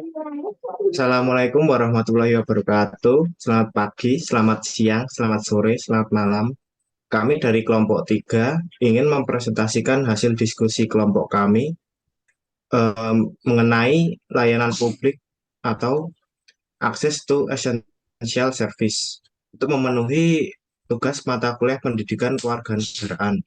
Assalamualaikum warahmatullahi wabarakatuh. Selamat pagi, selamat siang, selamat sore, selamat malam. Kami dari kelompok 3 ingin mempresentasikan hasil diskusi kelompok kami mengenai layanan publik atau access to essential service untuk memenuhi tugas mata kuliah pendidikan kewarganegaraan.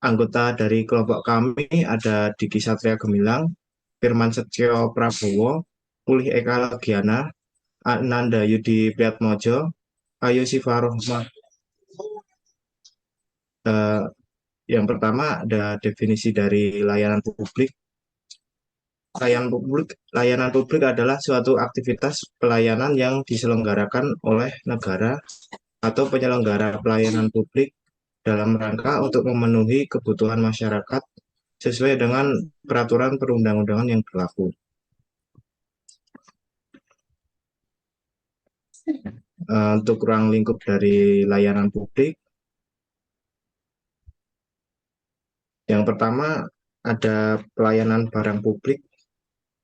Anggota dari kelompok kami ada Diki Satria Gemilang, Firman Setio Prabowo, Pulih Eka Legiana, Ananda Yudi Priatmojo, Ayu Sifa Rohmah. Eh, yang pertama ada definisi dari layanan publik. Layanan publik adalah suatu aktivitas pelayanan yang diselenggarakan oleh negara atau penyelenggara pelayanan publik dalam rangka untuk memenuhi kebutuhan masyarakat sesuai dengan peraturan perundang-undangan yang berlaku. Untuk ruang lingkup dari layanan publik, yang pertama ada pelayanan barang publik.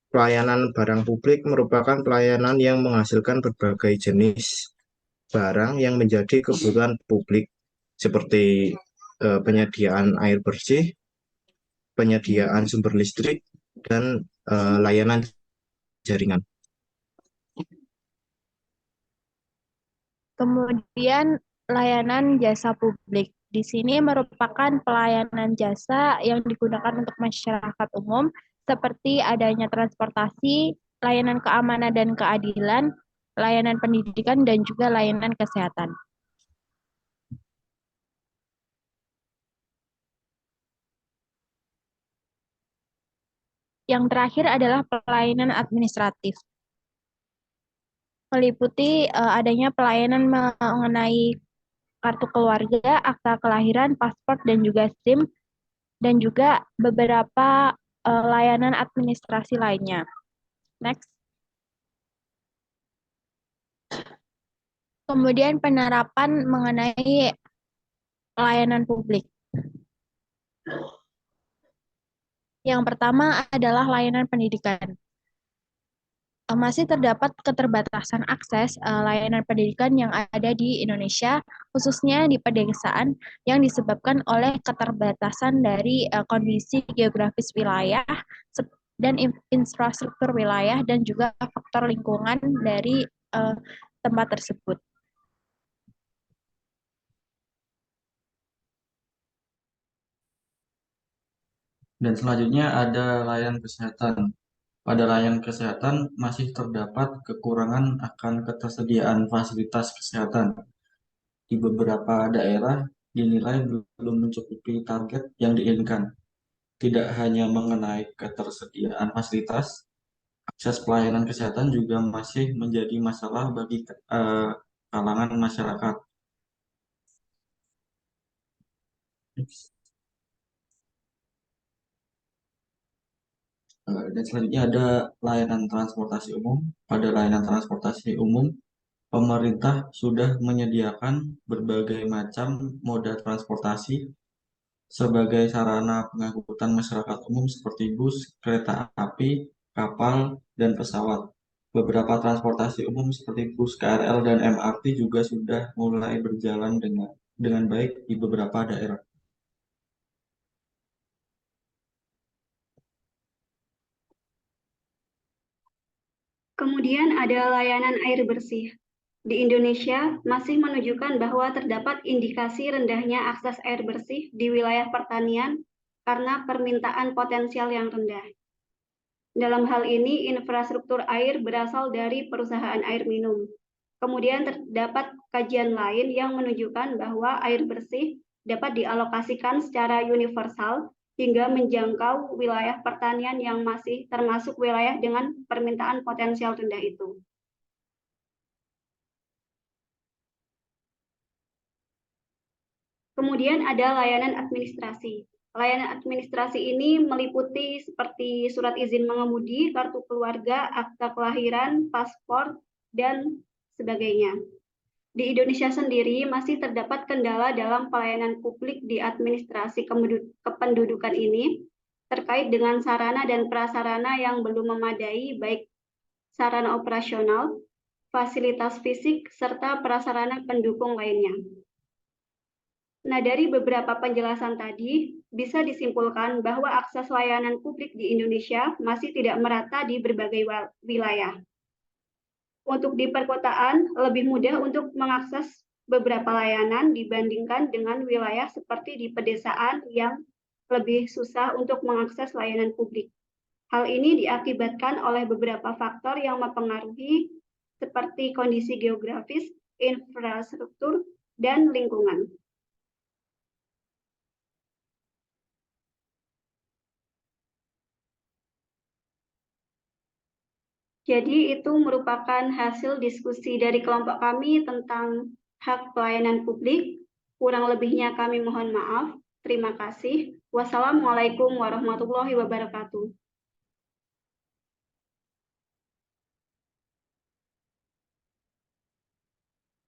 Pelayanan barang publik merupakan pelayanan yang menghasilkan berbagai jenis barang yang menjadi kebutuhan publik, seperti penyediaan air bersih, penyediaan sumber listrik, dan layanan jaringan. Kemudian layanan jasa publik. Di sini merupakan pelayanan jasa yang digunakan untuk masyarakat umum seperti adanya transportasi, layanan keamanan dan keadilan, layanan pendidikan, dan juga layanan kesehatan. Yang terakhir adalah pelayanan administratif. Meliputi adanya pelayanan mengenai kartu keluarga, akta kelahiran, paspor, dan juga SIM, dan juga beberapa layanan administrasi lainnya. Next. Kemudian penerapan mengenai layanan publik. Yang pertama adalah layanan pendidikan. Masih terdapat keterbatasan akses layanan pendidikan yang ada di Indonesia, khususnya di pedesaan, yang disebabkan oleh keterbatasan dari kondisi geografis wilayah dan infrastruktur wilayah dan juga faktor lingkungan dari tempat tersebut. Dan selanjutnya ada layanan kesehatan. Pada layanan kesehatan masih terdapat kekurangan akan ketersediaan fasilitas kesehatan. Di beberapa daerah dinilai belum mencukupi target yang diinginkan. Tidak hanya mengenai ketersediaan fasilitas, akses pelayanan kesehatan juga masih menjadi masalah bagi kalangan masyarakat. Dan selanjutnya ada layanan transportasi umum. Pada layanan transportasi umum, pemerintah sudah menyediakan berbagai macam moda transportasi sebagai sarana pengangkutan masyarakat umum seperti bus, kereta api, kapal, dan pesawat. Beberapa transportasi umum seperti bus KRL dan MRT juga sudah mulai berjalan dengan baik di beberapa daerah. Kemudian ada layanan air bersih. Di Indonesia masih menunjukkan bahwa terdapat indikasi rendahnya akses air bersih di wilayah pertanian karena permintaan potensial yang rendah. Dalam hal ini, infrastruktur air berasal dari perusahaan air minum. Kemudian terdapat kajian lain yang menunjukkan bahwa air bersih dapat dialokasikan secara universal hingga menjangkau wilayah pertanian yang masih termasuk wilayah dengan permintaan potensial rendah itu. Kemudian ada layanan administrasi. Layanan administrasi ini meliputi seperti surat izin mengemudi, kartu keluarga, akta kelahiran, paspor, dan sebagainya. Di Indonesia sendiri masih terdapat kendala dalam pelayanan publik di administrasi kependudukan ini, terkait dengan sarana dan prasarana yang belum memadai, baik sarana operasional, fasilitas fisik, serta prasarana pendukung lainnya. Nah, dari beberapa penjelasan tadi, bisa disimpulkan bahwa akses layanan publik di Indonesia masih tidak merata di berbagai wilayah. Untuk di perkotaan, lebih mudah untuk mengakses beberapa layanan dibandingkan dengan wilayah seperti di pedesaan yang lebih susah untuk mengakses layanan publik. Hal ini diakibatkan oleh beberapa faktor yang mempengaruhi seperti kondisi geografis, infrastruktur, dan lingkungan. Jadi itu merupakan hasil diskusi dari kelompok kami tentang hak pelayanan publik. Kurang lebihnya kami mohon maaf. Terima kasih. Wassalamualaikum warahmatullahi wabarakatuh.